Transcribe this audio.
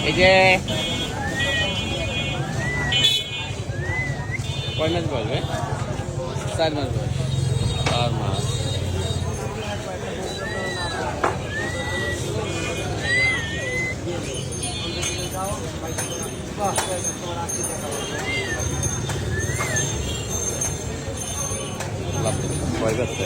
এই যে কয় মাস বলবে? 4 মাস বয়স। 4 মাস। কয় করছে?